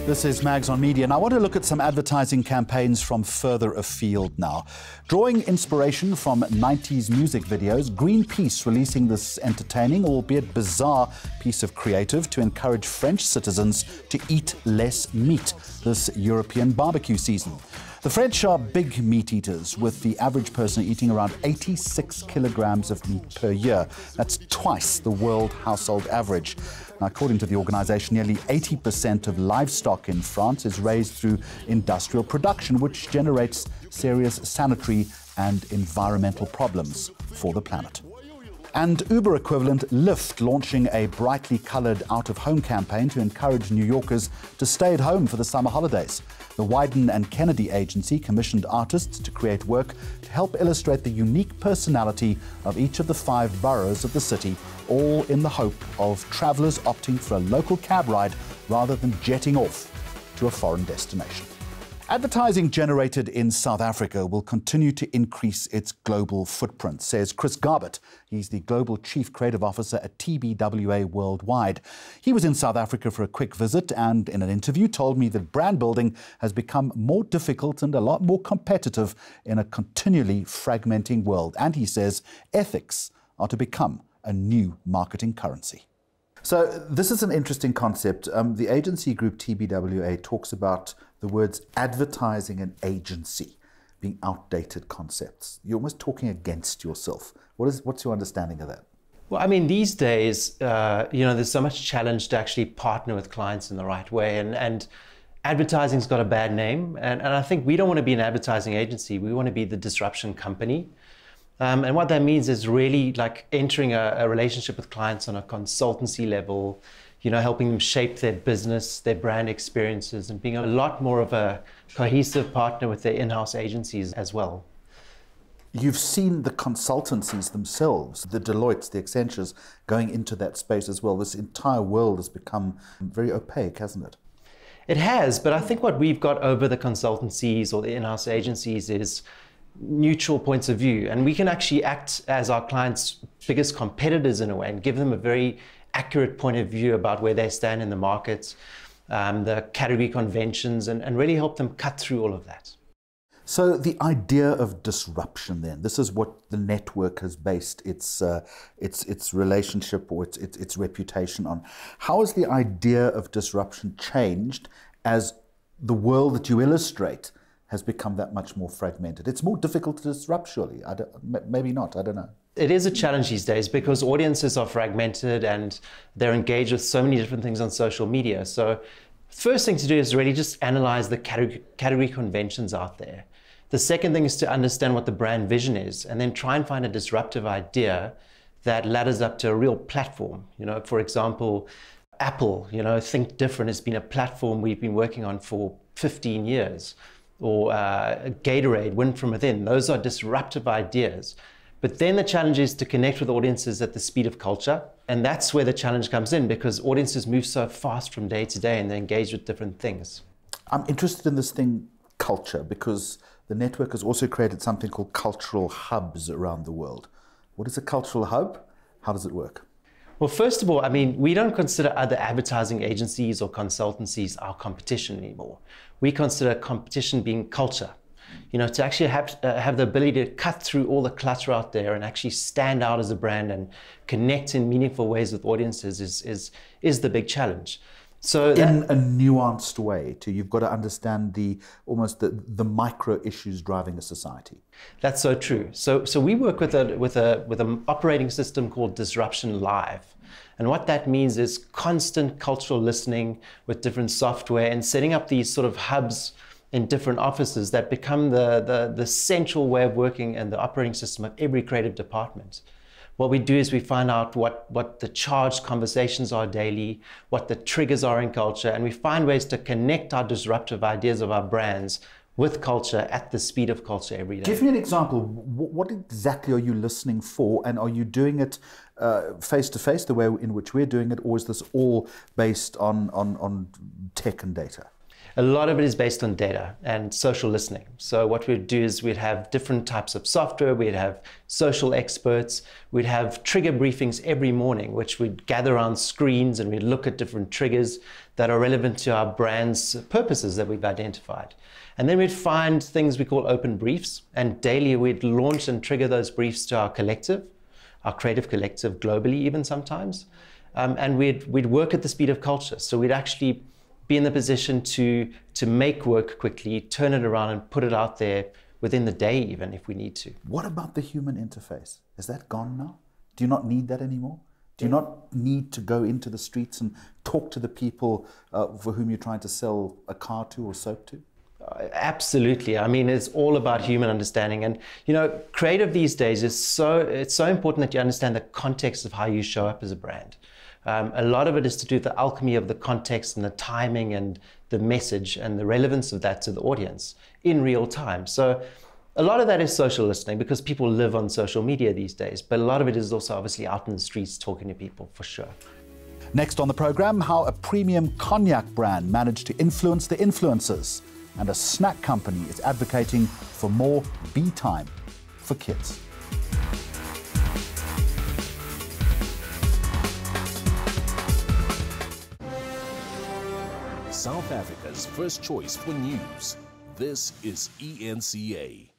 This is Mags on Media, and I want to look at some advertising campaigns from further afield now. Drawing inspiration from 90s music videos, Greenpeace releasing this entertaining, albeit bizarre, piece of creative to encourage French citizens to eat less meat this European barbecue season. The French are big meat eaters, with the average person eating around 86 kilograms of meat per year. That's twice the world household average. Now, according to the organisation, nearly 80% of livestock in France is raised through industrial production, which generates serious sanitary and environmental problems for the planet. And Uber equivalent Lyft launching a brightly coloured out-of-home campaign to encourage New Yorkers to stay at home for the summer holidays. The Wyden and Kennedy agency commissioned artists to create work to help illustrate the unique personality of each of the 5 boroughs of the city, all in the hope of travellers opting for a local cab ride rather than jetting off to a foreign destination. Advertising generated in South Africa will continue to increase its global footprint, says Chris Garbutt. He's the Global Chief Creative Officer at TBWA Worldwide. He was in South Africa for a quick visit and in an interview told me that brand building has become more difficult and a lot more competitive in a continually fragmenting world. And he says ethics are to become a new marketing currency. So this is an interesting concept. The agency group TBWA talks about the words advertising and agency being outdated concepts. You're almost talking against yourself. What's your understanding of that? Well, I mean, these days, there's so much challenge to actually partner with clients in the right way. And advertising's got a bad name. And I think we don't want to be an advertising agency. We want to be the disruption company. And what that means is really like entering a relationship with clients on a consultancy level, helping them shape their business, their brand experiences, and being a lot more of a cohesive partner with their in-house agencies as well. You've seen the consultancies themselves, the Deloittes, the Accentures, going into that space as well. This entire world has become very opaque, hasn't it? It has, but I think what we've got over the consultancies or the in-house agencies is neutral points of view, and we can actually act as our clients' biggest competitors in a way and give them a very accurate point of view about where they stand in the market, the category conventions, and really help them cut through all of that. So the idea of disruption then, this is what the network has based its relationship or its reputation on. How has the idea of disruption changed as the world that you illustrate has become that much more fragmented? It's more difficult to disrupt, surely. Maybe not, I don't know. It is a challenge these days because audiences are fragmented and they're engaged with so many different things on social media. So first thing to do is really just analyze the category conventions out there. The second thing is to understand what the brand vision is and then try and find a disruptive idea that ladders up to a real platform. For example, Apple, Think Different has been a platform we've been working on for 15 years. Or Gatorade, Win From Within. Those are disruptive ideas. But then the challenge is to connect with audiences at the speed of culture. And that's where the challenge comes in because audiences move so fast from day to day and they engage with different things. I'm interested in this thing, culture, because the network has also created something called cultural hubs around the world. What is a cultural hub? How does it work? Well, first of all, I mean, we don't consider other advertising agencies or consultancies our competition anymore. We consider competition being culture. To actually have the ability to cut through all the clutter out there and actually stand out as a brand and connect in meaningful ways with audiences is the big challenge. So in a nuanced way too, you've got to understand almost the micro issues driving a society. That's so true. So we work with an operating system called Disruption Live. And what that means is constant cultural listening with different software and setting up these sort of hubs in different offices that become the central way of working and the operating system of every creative department. What we do is we find out what the charged conversations are daily, what the triggers are in culture, and we find ways to connect our disruptive ideas of our brands with culture at the speed of culture every day. Give me an example. What exactly are you listening for, and are you doing it face-to-face, the way in which we're doing it, or is this all based on tech and data? A lot of it is based on data and social listening. So what we'd do is we'd have different types of software, we'd have social experts, we'd have trigger briefings every morning, which we'd gather on screens and we'd look at different triggers that are relevant to our brand's purposes that we've identified. And then we'd find things we call open briefs, and daily we'd launch and trigger those briefs to our collective, our creative collective globally even sometimes. And we'd work at the speed of culture. So we'd actually be in the position to make work quickly, turn it around and put it out there within the day even if we need to. What about the human interface? Is that gone now? Do you not need that anymore? Do you not need to go into the streets and talk to the people for whom you're trying to sell a car to or soap to? Absolutely. I mean, it's all about human understanding. And, you know, creative these days it's so important that you understand the context of how you show up as a brand. A lot of it is to do with the alchemy of the context and the timing and the message and the relevance of that to the audience in real time. So a lot of that is social listening because people live on social media these days, but a lot of it is also obviously out in the streets talking to people for sure. Next on the program, how a premium cognac brand managed to influence the influencers, and a snack company is advocating for more bee time for kids. South Africa's first choice for news. This is ENCA.